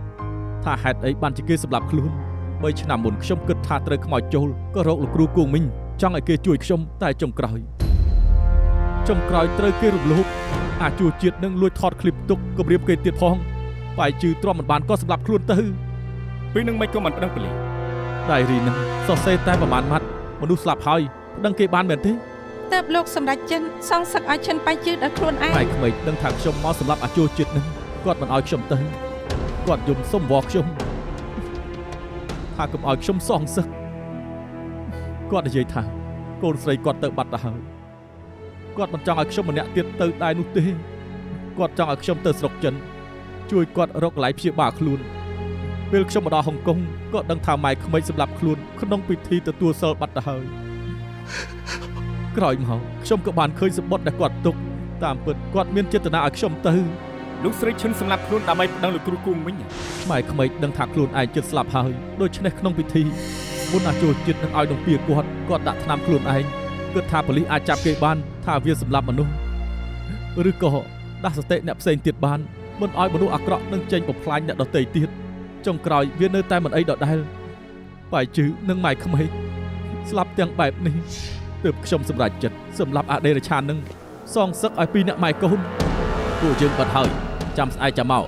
ថាហេតុអីបានជាគេសម្លាប់ខ្លួន3ឆ្នាំមុនខ្ញុំគិតថាត្រូវខ្មោចចូលក៏រកលោកគ្រូគួងមីងចង់ឲ្យគេជួយខ្ញុំតែចុងក្រោយត្រូវគេរំលោភអាជួជាតិនឹងលួចថតឃ្លីបទុកគម្រាមគេទៀតផងប៉ៃជឿទ្រាំមិនបានក៏សម្លាប់ខ្លួនទៅ ពេលនឹងមិនក៏មិនដឹងប៉លី ដាយរីនឹងសរសេរតែប្រមាណម៉ាត់មនុស្សស្លាប់ហើយដឹងគេបានមែនទេ តើបលោកសម្ដេចចិនសងសឹកឲ្យឈិនប៉ៃជឿដល់ខ្លួនឯង ម៉ែក្មេកដឹងថាខ្ញុំមកសម្លាប់អាជួជាតិនឹងគាត់មិនឲ្យខ្ញុំទៅគាត់យំសុំវល់ខ្ញុំថាកុំឲ្យខ្ញុំសងសឹកគាត់និយាយថាកូនស្រីគាត់ទៅបាត់ទៅហើយគាត់មិនចង់ឲ្យខ្ញុំម្នាក់ទៀតទៅដែរនោះទេគាត់ចង់ឲ្យខ្ញុំទៅស្រុកចិនជួយគាត់រកកន្លែងព្យាបាលខ្លួនព ពេលខ្ញុំមកដល់ហុងកុងក៏ដឹងថាម៉ែក្មេកសម្រាប់ខ្លួនក្នុងពិធីទទួលសិលបាត់ទៅហើយក្រោយមកខ្ញុំក៏បានឃើញសម្បត្តិដែលគាត់ទុកតាមពិតគាត់មានចេតនាឲ្យខ្ញុំទៅលោកស្រីឈិនសម្រាប់ខ្លួនដើម្បីប្តឹងលោកគ្រូគង់វិញម៉ែក្មេកដឹងថាខ្លួនឯងជិតស្លាប់ហើយដូច្នេះក្នុងពិធីមុនអាចូលចិត្តនឹងឲ្យនំពៀគាត់ដាក់ថ្នាំខ្លួនឯងគិតថាប៉ូលីសអាចចាប់គេបានថាវាសម្លាប់មនុស្សឬក៏ដាស់សតិអ្នកផ្សេងទៀតបានមិនឲ្យមនុស្សអាក្រក់នឹងចេញបំផ្លាញអ្នកដទៃទៀតចុងក្រោយវានៅតែមិនអីដដែលបាយជឺនិងម៉ែក្មេកស្លាប់ទាំងបែបនេះទើបខ្ញុំសម្រេចចិត្តសម្លាប់អដេរឆាននឹងសងសឹកឲ្យពីអ្នកម៉ែកូនពួកយើងបាត់ហើយចាំស្អែកចាំមក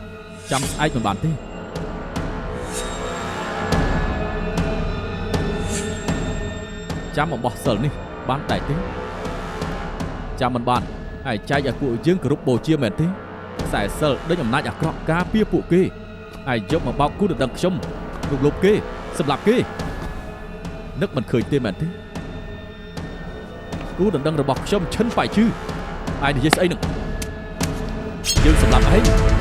ចាំស្អែកមិនបានទេចាំអំបោះសិលនេះបានតែទេចាំមិនបានហើយចែកឲ្យពួកយើងគោរពបូជាមែនទេខ្សែសិលដេញអំណាចអាក្រក់ការពារពួកគេហើយយកមកបោកគូដណ្ដឹងខ្ញុំរំលោភគេសម្លាប់គេនឹកមិនឃើញទេមែនទេគូដណ្ដឹងរបស់ខ្ញុំឈិនបាយជឺហើយនិយាយស្អីនឹងយើងសម្លាប់ឯង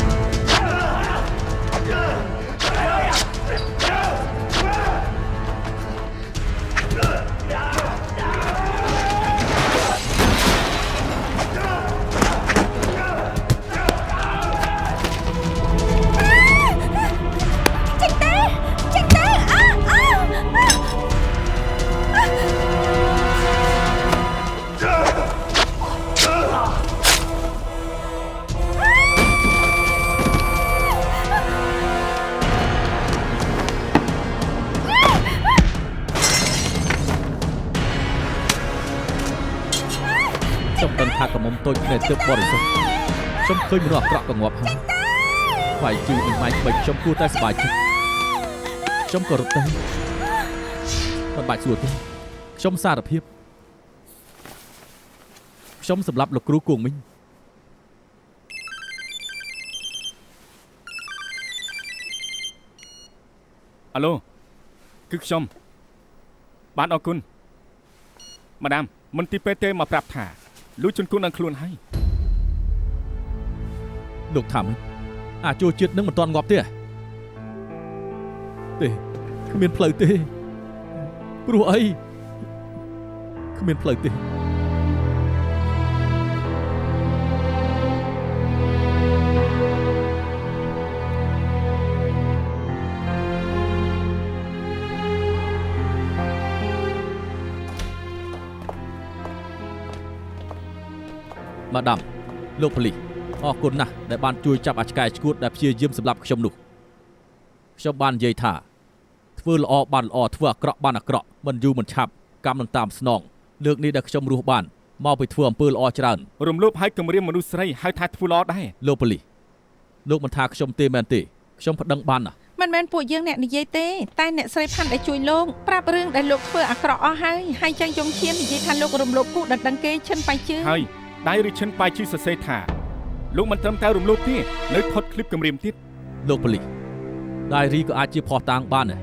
ថាកមុំតូចគ្នាទើបបរិសុទ្ធខ្ញុំឃើញមនុស្សអាក្រក់កងាប់ហើយបាយជឺនឹងម៉ែក្មេកខ្ញុំគួរតែសប្បាយចិត្តខ្ញុំក៏រត់ទៅមិនបាច់សួរទេខ្ញុំសារភាពខ្ញុំសម្លាប់លោកគ្រូគង់មីងអាឡូគឺខ្ញុំបានអរគុណម៉ាដាមមន្ទីរពេទ្យទេមកប្រាប់ថាលោកជន់គុណនឹងខ្លួនហើយលោកថាម៉េចអាចចូលជាតិនឹងមិនទាន់ងាប់ទេគ្មានផ្លូវទេព្រោះអីគ្មានផ្លូវទេម៉ាដាមលោកប៉ូលីសអរគុណណាស់ដែលបានជួយចាប់អាឆ្កែឈួតដែលព្យាយាមសម្លាប់ខ្ញុំនោះខ្ញុំបាននិយាយថាធ្វើល្អបានល្អធ្វើអាក្រក់បានអាក្រក់មិនយូរមិនឆាប់កម្មនឹងតាមស្នងលើកនេះដែលខ្ញុំរស់បានមកពីធ្វើអំពើល្អច្រើនរំលោភឲ្យគំរាមមនុស្សស្រីហើយថាធ្វើល្អដែរលោកប៉ូលីសលោកមិនថាខ្ញុំទេមែនទេខ្ញុំប្តឹងបានណាមិនមែនពួកយើងអ្នកនិយាយទេតែអ្នកស្រីផាន់ដែលជួយលោកប្រាប់រឿងដែលលោកធ្វើអាក្រក់អស់ហើយចឹងយងឈាននិយាយថាលោករំលោភគូដណ្ដឹងគេឈិនបាយជឺហើយដៃឬឈិនបាយជឺសរសេរថាលោកមិនត្រឹមតែរំលោភទេនៅថតឃ្លីបគំរាមទៀតលោកប៉ូលីសដៃរីក៏អាចជាផោះតាងបានដែរ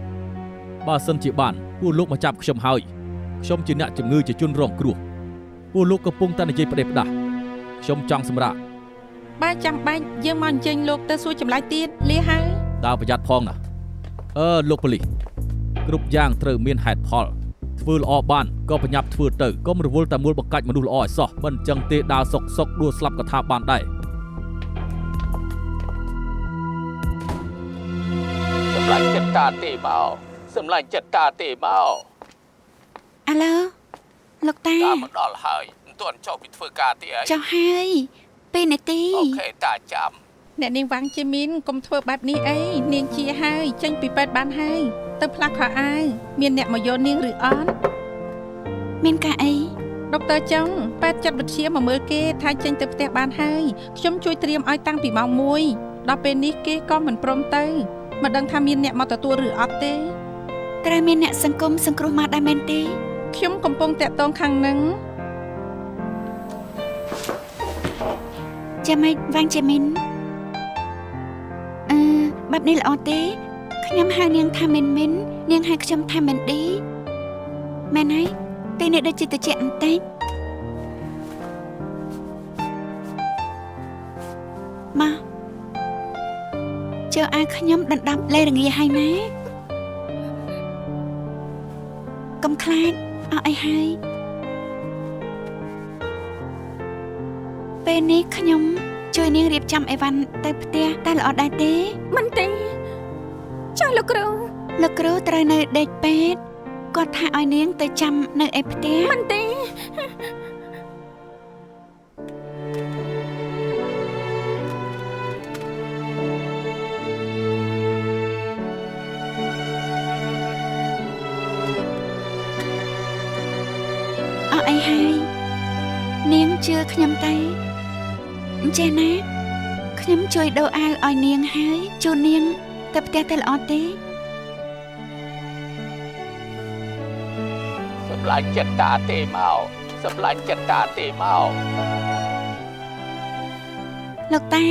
បើសិនជាបានពួកលោកមកចាប់ខ្ញុំហើយខ្ញុំជាអ្នកជំងឺជាជនរងគ្រោះពួកលោកកំពុងតែនិយាយផ្ដេសផ្ដាស់ខ្ញុំចង់សម្រាប់បើចាំបាច់យើងមកអញ្ជើញលោកទៅសួរចម្លើយទៀតលាហើយដើរប្រយ័ត្នផងណាលោកប៉ូលីសគ្រប់យ៉ាងត្រូវមានហេតុផលធ្វើល្អបានក៏ប្រញាប់ធ្វើទៅកុំរវល់តែមូលបង្កាច់មនុស្សល្អឲ្យសោះមិនអញ្ចឹងទេដើរសុកដួលស្លាប់ក៏ថាបានដែរសម្លាញ់ចិត្តតាទេមកសម្លាញ់ចិត្តតាទេមកអាឡូលោកតាមកដល់ហើយមិនទាន់ចុះពីធ្វើការទេអីចុះហើយពេលនាទីអូខេតាចាំអ្នកនាងវ៉ាងជីមីនកុំធ្វើបែបនេះអីនាងជាហើយចេញពីពេទ្យបានហើយទៅផ្លាស់ខោអាវមានអ្នកមកយកនាងឬអត់មានការអីដុកទ័រចុងពេទ្យចាត់វិទ្យាមកមើលគេថាចេញទៅផ្ទះបានហើយខ្ញុំជួយត្រៀមឲ្យតាំងពីម៉ោង1ដល់ពេលនេះគេក៏មិនព្រមទៅមិនដឹងថាមានអ្នកមកទទួលឬអត់ទេត្រូវមានអ្នកសង្គមសង្គ្រោះមកដែរមែនទេខ្ញុំកំពុងតាក់ទងខាងនឹងចាំមិនវ៉ាងជីមីនបែបនេះល្អទេខ្ញុំហៅនាងថាមីននាងហៅខ្ញុំថាមែនឌីមែនហើយពេលនេះដូចជាតិចបន្តិចមកចូល យកអាវខ្ញុំដណ្ដប់លេរងាហើយណាកុំខ្លាចអស់អីហើយពេលនេះខ្ញុំជួយនាងរៀបចំអីវ៉ាន់ទៅផ្ទះតើល្អដែរទេមិនទេចាស់លោកគ្រូត្រូវនៅដេកពេទ្យគាត់ថាឲ្យនាងទៅចាំនៅឯផ្ទះមិនទេអីហើយនាងជឿខ្ញុំទៅអញ្ចេះណាខ្ញុំជួយដូរអាវឲ្យនាងហើយជូននាងទៅផ្ទះទៅល្អទេសម្លាញ់ចិត្តតាទេមកសម្លាញ់ចិត្តតាទេមកលោកតា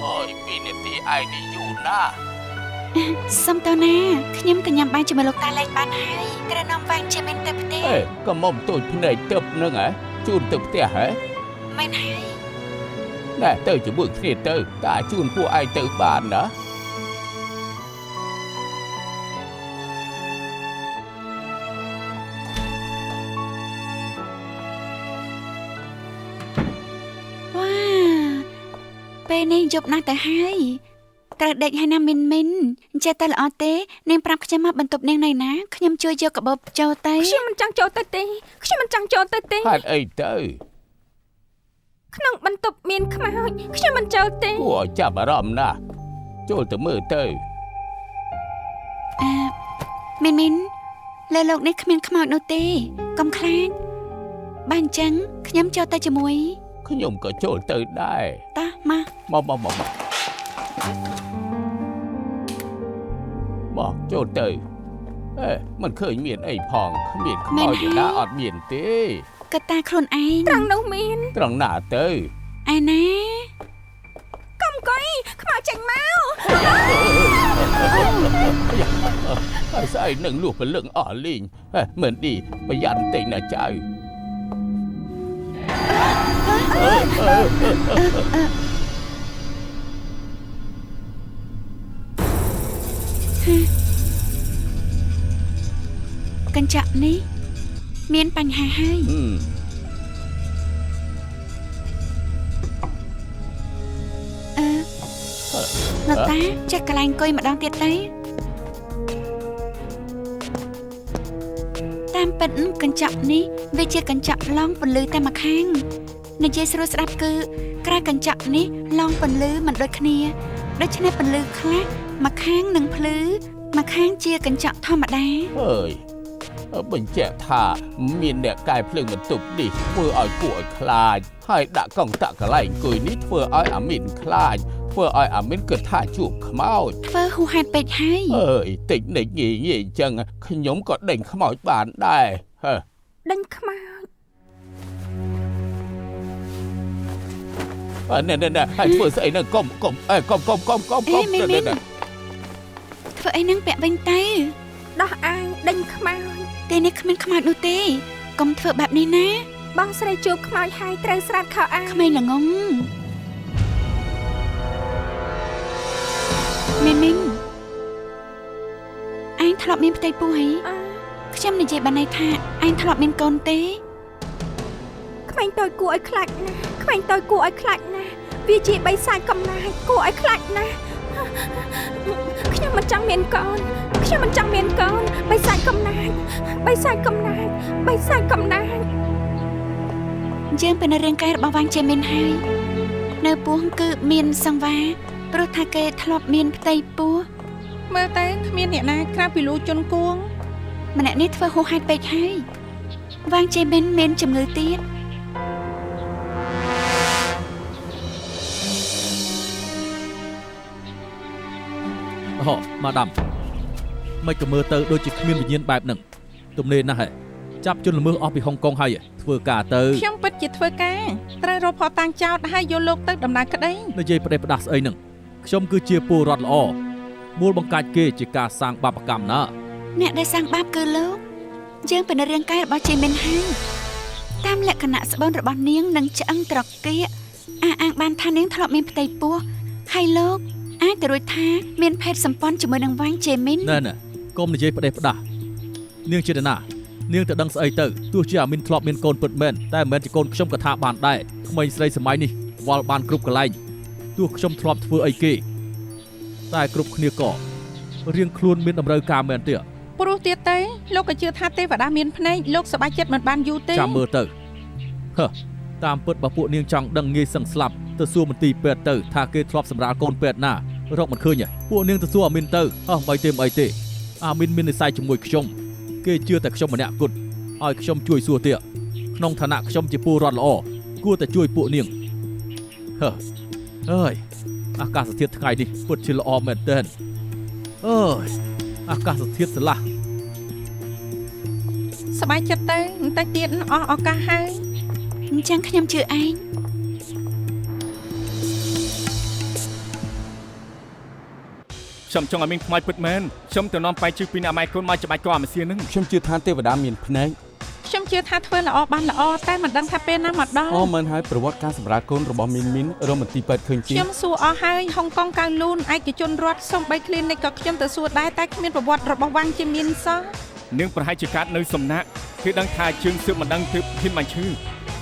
អូយពីនាទីឯងនេះយូរណាស់សុំតើណាខ្ញុំទៅញ៉ាំបាយជាមួយលោកតាលេងបានហើយត្រូវនាំវាងជាមិនទៅផ្ទះក៏មុំទូចភ្នែកទៅនឹងហ៎ជូនទៅផ្ទះហ៎មិនហើយណែទៅជាមួយគ្នាទៅតាជូនពួកឯងទៅបានណាពេលនេះយប់ណាស់ទៅហើយត្រូវដេកហើយណាមីនអញ្ចេះតែល្អទេនាងប្រាប់ខ្ញុំមកបន្ទប់នាងនៅណាខ្ញុំជួយយកកាបូបចូលទៅខ្ញុំមិនចង់ចូលទៅទេហេតុអីទៅក្នុងបន្ទប់មានខ្មោចខ្ញុំមិនចូលទេគួរចាប់អារម្មណ៍ណាស់ចូលទៅមើលទៅមីនលើលោកនេះគ្មានខ្មោចនោះទេកុំខ្លាចបើអញ្ចឹងខ្ញុំចូលទៅជាមួយខ្ញុំក៏ចូលទៅដែរតោះមកចូលទៅมันឃើញមានអីផងគ្មានខ្មោចណាអត់មានទេកតាខ្លួនឯងត្រង់នោះមានត្រង់ណាទៅឯណាកុំកុយខ្មោចចេញមកហើយស្អីនឹងលួសពលឹងអស់លីងមិនឌីប្រយ័ត្នតិចណាចៅកញ្ចក់នេះមានបញ្ហាហើយលោកតាចេះកន្លែងអង្គុយម្ដងទៀតទៅតាមពិតកញ្ចក់នេះវាជាកញ្ចក់ឡងពន្លឺតែម្ខាងនិយាយស្រួលស្ដាប់គឺក្រៅកញ្ចក់នេះឡងពន្លឺមិនដូចគ្នាដូច្នេះពន្លឺខ្លះម្ខាងនឹងភ្លឺម្ខាងជាកញ្ចក់ធម្មតាអើយបញ្ជាក់ថាមានអ្នកកែភ្លើងបន្ទប់នេះធ្វើឲ្យគួរឲ្យខ្លាចហើយដាក់កង់តាក់កន្លែងអង្គុយនេះធ្វើឲ្យអាមីនខ្លាចធ្វើឲ្យអាមីនគិតថាជួបខ្មោចធ្វើហួសហេតុពេកហើយអើយតិចនិចងាយអញ្ចឹងខ្ញុំក៏ដេញខ្មោចបានដែរដេញខ្មោចណែហើយធ្វើស្អីហ្នឹងកុំធ្វើអីហ្នឹងពាក់វិញទៅដោះអាយដេញខ្មោចទេនេះគ្មានខ្មោចនោះទេកុំធ្វើបែបនេះណាបងស្រីជួបខ្មោចហើយត្រូវស្រាតខោអាវក្មេងល្ងងមីនឯងធ្លាប់មានផ្ទៃពោះហីខ្ញុំនិយាយបានន័យថាឯងធ្លាប់មានកូនទេក្មេងតូចគួរឲ្យខ្លាចណាស់វាជាបិសាចកំណាចគួរឲ្យខ្លាចណាស់ខ្ញុំមិនចង់មានកូនបិសាចកំណាចយើងเป็นរាងកាយរបស់វាងជាមីនហើយនៅពោះគឺមានសង្វារព្រោះថាគេធ្លាប់មានផ្ទៃពោះមើលទៅគ្មានអ្នកណាក្រៅពីលូជន់គួងម្នាក់នេះធ្វើហួសហេតុពេកហើយវាងជាមីនមានជំងឺទៀតម៉ាដាមមិនក៏មើលទៅដូចជាគ្មានវិញ្ញាណបែបហ្នឹងទំនេរណាស់ហ៎ចាប់ជនល្មើសអស់ពីហុងកុងហើយធ្វើការទៅខ្ញុំពិតជាធ្វើការត្រូវរកផតាំងចោតហើយយកលោកទៅដំណើរក្តីនិយាយប្រេះផ្ដាស់ស្អីហ្នឹងខ្ញុំគឺជាពលរដ្ឋល្អមូលបង្កាច់គេជាការសាងបាបកម្មណាអ្នកដែលសាងបាបគឺលោកយើងเป็นរាងកាយរបស់ជាមិនហើយតាមលក្ខណៈស្បូនរបស់នាងនឹងឆ្អឹងត្រគាកអាងបានថានាងធ្លាប់មានផ្ទៃពោះហើយលោក អាចទៅរួចថាមានភេទសម្ព័ន្ធជាមួយនឹងវ៉ាញ់ជេមីនណែកុំនិយាយផ្ដេសផ្ដាស់នាងចេតនានាងទៅដឹងស្អីទៅទោះជាអាមីនធ្លាប់មានកូនពិតមែនតែមិនមែនជាកូនខ្ញុំក៏ថាបានដែរក្មេងស្រីសម័យនេះវល់បានគ្រប់កន្លែងទោះខ្ញុំធ្លាប់ធ្វើអីគេតែគ្រប់គ្នាក៏រៀងខ្លួនមានតម្រូវការមែនទេព្រោះទៀតទេលោកក៏ជឿថាទេវតាមានភ្នែកលោកសប្បាយចិត្តមិនបានយូរទេចាំមើលទៅតាមពិតបើពួកនាងចង់ដឹងងាយសឹងស្លាប់ទៅសួរមន្ទីរពេទ្យទៅថាគេធ្លាប់សម្រាលកូនពេទ្យណារកមិនឃើញពួកនាងទៅសួរអាមីនទៅមិនអីទេអាមីនមាននិស្ស័យជាមួយខ្ញុំគេជឿតែខ្ញុំម្នាក់គត់ឲ្យខ្ញុំជួយសួរទៀតក្នុងឋានៈខ្ញុំជាពលរដ្ឋល្អគួរតែជួយពួកនាងអើយអាកាសធាតុថ្ងៃនេះពិតជាល្អមែនទែនអើយអាកាសធាតុស្រឡះសប្បាយចិត្តទៅបន្តិចទៀតអស់ឱកាសហើយអញ្ចឹងខ្ញុំជឿឯងខ្ញុំចង់ឲ្យមានខ្មោចពិតមែនខ្ញុំទៅនាំបែកជិះពីអ្នកម៉ែកូនមកច្បាច់ក៏អាមេសៀននឹងខ្ញុំជឿថាទេវតាមានភ្នែកខ្ញុំជឿថាធ្វើល្អបានល្អតែមិនដឹងថាពេលណាមកដល់មិនហើយប្រវត្តិការសម្រាប់កូនរបស់មីនរមន្ទីរពេទ្យឃើញជាខ្ញុំសួរអស់ហើយហុងកុងកៅលូនឯកជនរដ្ឋសំបី clinic ក៏ខ្ញុំទៅសួរដែរតែគ្មានប្រវត្តិរបស់វ៉ាងជាមានសោះនាងប្រហែលជាកាត់នៅសំណាក់គេដឹងថាជើងសឿបមិនដឹងទើបហ៊ានបាញ់ឈឺ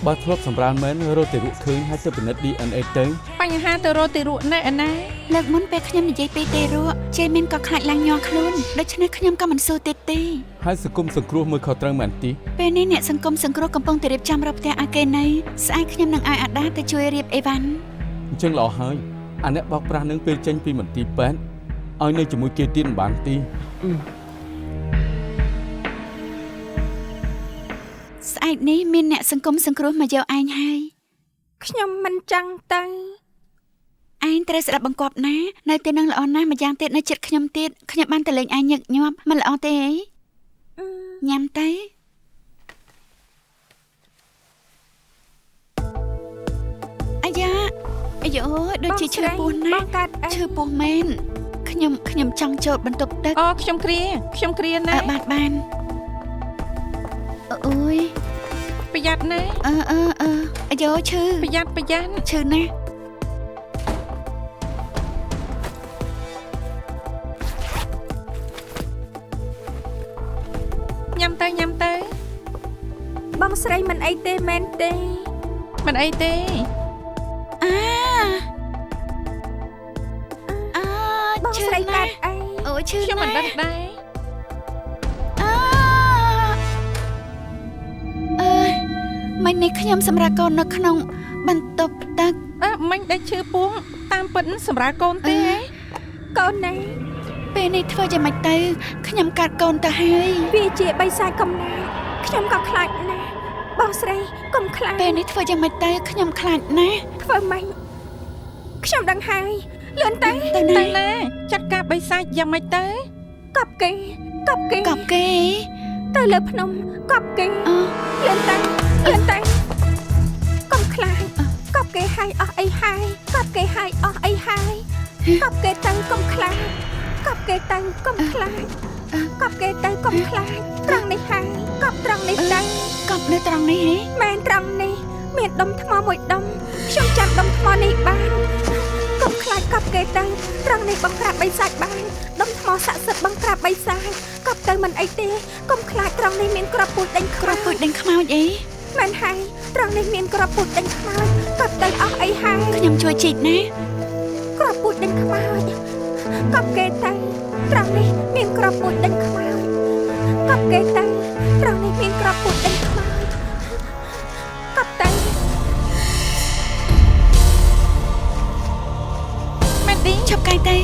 បើធ្លាប់សម្រាលមែនរត់ទៅរកឃើញហើយទៅពិនិត្យ DNA ទៅបញ្ហាទៅរត់ទៅរកណែណាលើកមុនពេលខ្ញុំនិយាយពីទេរកជេមីនក៏ខ្លាចឡើងញ័រខ្លួនដូច្នេះខ្ញុំក៏មិនសួរទៀតទេហើយសង្គមសង្គ្រោះមើលខុសត្រូវមែនទីពេលនេះអ្នកសង្គមសង្គ្រោះកំពុងតែរៀបចំរកផ្ទះឲ្យគេនៅស្អែកខ្ញុំនឹងឲ្យអាដាទៅជួយរៀបអីវ៉ាន់អញ្ចឹងល្អហើយអាអ្នកបោកប្រាស់នឹងពេលចេញពីមន្ទីរពេទ្យឲ្យនៅជាមួយគេទៀតមិនបានទីស្អែកនេះមានអ្នកសង្គមសង្គ្រោះមកយកឯងហើយខ្ញុំមិនចង់ទៅឯងត្រូវស្ដាប់បង្គាប់ណានៅទីនឹងល្អណាស់ម្យ៉ាងទៀតនៅចិត្តខ្ញុំទៀតខ្ញុំបានទៅលេងឯងញឹកញាប់មិនល្អទេអីញ៉ាំទៅអាយ៉ូដូចជាឈឺពោះណាស់ឈឺពោះមែនខ្ញុំចង់ចូលបន្ទប់ទឹកខ្ញុំគ្រាណាបានអូយប្រយ័ត្នណាអាយ៉ូឈឺប្រយ័ត្នឈឺណាស់ញ៉ាំទៅបងស្រីមិនអីទេមែនទេមិនអីទេបងស្រីកាត់អីអូឈឺខ្ញុំមិនដឹងដែរមិញនេះខ្ញុំសម្រាប់កូននៅក្នុងបន្ទប់ទឹកមិញដែលឈឺពោះតាមពិតសម្រាប់កូនទេកូនណាពេលនេះធ្វើយ៉ាងម៉េចទៅខ្ញុំកាត់កូនទៅហើយវាជាបិសាចកំណាចខ្ញុំក៏ខ្លាចណាស់បងស្រីកុំខ្លាចពេលនេះធ្វើយ៉ាងម៉េចទៅខ្ញុំខ្លាចណាស់ធ្វើម៉េចខ្ញុំដឹងហើយលឿនទៅណាចាត់ការបិសាចយ៉ាងម៉េចទៅកប់គេទៅលើភ្នំកប់គេលឿនទៅកុំខ្លាចកប់គេហើយអស់អីហើយកប់គេហើយអស់អីហើយកប់គេទៅកុំខ្លាចកប់គេទៅកុំខ្លាចកប់គេទៅកុំខ្លាចត្រង់នេះហើយកប់ត្រង់នេះទៅកប់នៅត្រង់នេះហ៎មែនត្រង់នេះមានដុំថ្មមួយដុំខ្ញុំចាំដុំថ្មនេះបានកុំខ្លាចកប់គេទៅត្រង់នេះបងប្រាប់បិសាចបានដុំថ្មស័ក្តិសិទ្ធិបងប្រាប់បិសាចកប់ទៅមិនអីទេកុំខ្លាចត្រង់នេះមានក្របពូជដេញខ្មោចអីមែនហើយត្រង់នេះមានក្របពូជដេញខ្មោចកប់ទៅអស់អីហើយខ្ញុំជួយជីកណាក្របពូជដេញខ្មោចកប់គេទៅត្រង់នេះមានក្របពូជដេញខ្មោចកប់គេទៅត្រង់នេះមានក្របពូជដេញខ្មោចកប់ទៅមែនទេឈប់កាយទៅ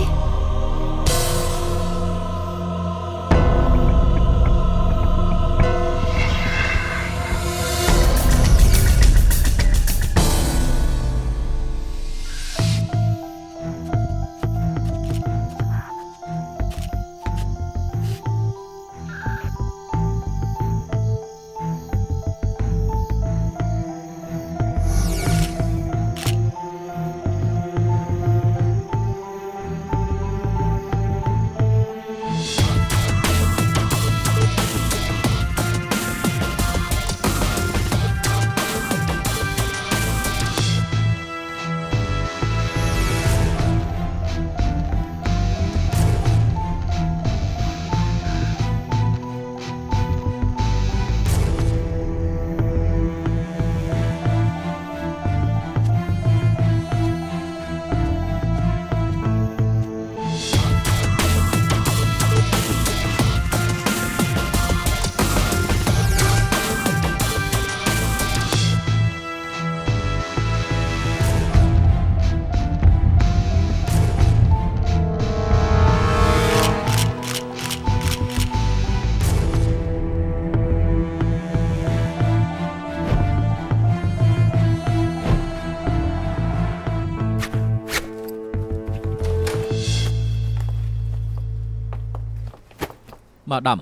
ម៉ាដាម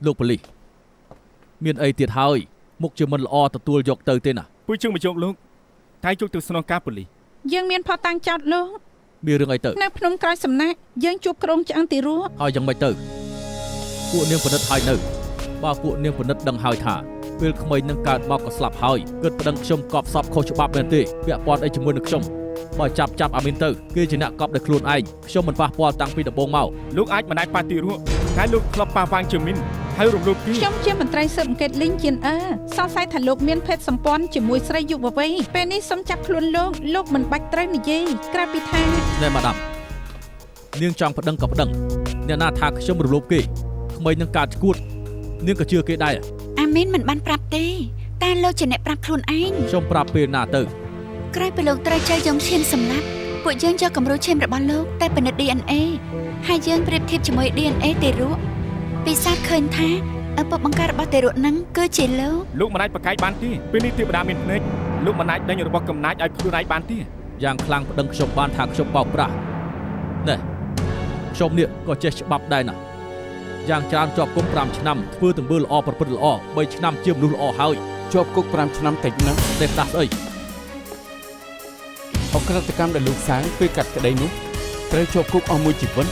លោកប៉ូលីសមានអីទៀតហើយមុខជាមិនល្អទទួលយកទៅទេណាពួកជើងមកជុំលោកតែជុកទៅស្នងការប៉ូលីសយើងមានផតតាំងចោតលោកមានរឿងអីទៅនៅភ្នំក្រោយសំណាក់យើងជួបក្រុងឆ្អឹងទីរស់ហើយយ៉ាងម៉េចទៅពួកនាងពិនិត្យហើយនៅបើពួកនាងពិនិត្យដឹងហើយថាពេលក្មេងនឹងកើតមកក៏ស្លាប់ហើយគិតប្តឹងខ្ញុំកប់សពខុសច្បាប់មែនទេពាក់ព័ន្ធអីជាមួយនឹងខ្ញុំបើចាប់អាមីនទៅគេជាអ្នកកប់ដោយខ្លួនឯងខ្ញុំមិនប៉ះពាល់តាំងពីដំបូងមកលោកអាចមិនអាចប៉ះទីរស់តែលោកធ្លាប់ប៉ះវាងជាមីនហើយរំលោភគេខ្ញុំជាមន្ត្រីស៊ើបអង្កេតលីងជាសង្ស័យថាលោកមានភេទសម្ព័ន្ធជាមួយស្រីយុវវ័យពេលនេះសូមចាប់ខ្លួនលោកមិនបាច់ត្រូវនិយាយក្រៅពីថាណែម៉ាដាមនាងចង់ប្តឹងក៏ប្តឹងអ្នកណាថាខ្ញុំរំលោភគេក្មេងនឹងកើតឈួតនាងក៏ជឿគេដែរអាមីនមិនបានប្រាប់ទេតែលោកជាអ្នកប្រាប់ខ្លួនឯងខ្ញុំប្រាប់ពេលណាទៅក្រោយពីលោកត្រូវចែកយកឈាមសម្លាប់ពួកយើងយកគំរូឈាមរបស់លោកតែពិនិត្យ DNA ហើយយើងប្រៀបធៀបជាមួយ DNA ទេរស់ពិសាឃើញថាឪពុកបង្ការរបស់ទេរស់នឹងគឺជាលោកមិនអាចប្រកែកបានទេពេលនេះទេវតាមានភ្នែកលោកមិនអាចដេញរបស់កំណាចឲ្យខ្លួនឯងបានទេយ៉ាងខ្លាំងប្តឹងខ្ញុំបានថាខ្ញុំបោកប្រាស់ណែខ្ញុំនេះក៏ចេះច្បាប់ដែរណាយ៉ាងច្រើនជាប់គុក5ឆ្នាំធ្វើទង្វើល្អប្រព្រឹត្តល្អ3ឆ្នាំជាមនុស្សល្អហើយជាប់គុក5ឆ្នាំតិចណាស់ទេផ្ដាស់ស្អីអក្រិតកម្មដែលលោកសាងពេលកាត់ក្តីនោះត្រូវជាប់គុកអស់មួយជីវិត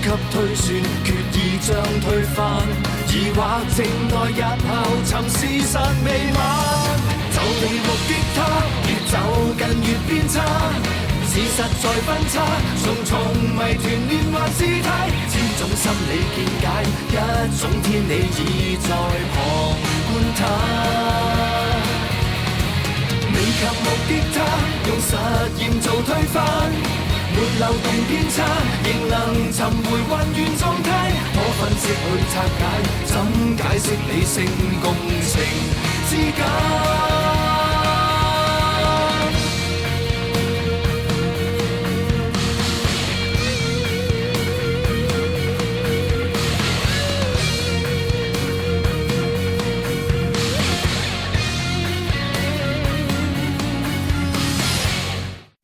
給推算，決意將推翻，疑惑靜待日後尋事實未晚，就地目擊他，越走近越變差，事實在分岔，重重謎團連環事態，千種心理見解，一種天理已在旁觀他。未及目擊他，用實驗做推翻。沒漏洞偏差，仍能尋回混亂狀態，可分析去拆解，怎解釋理性共情之間？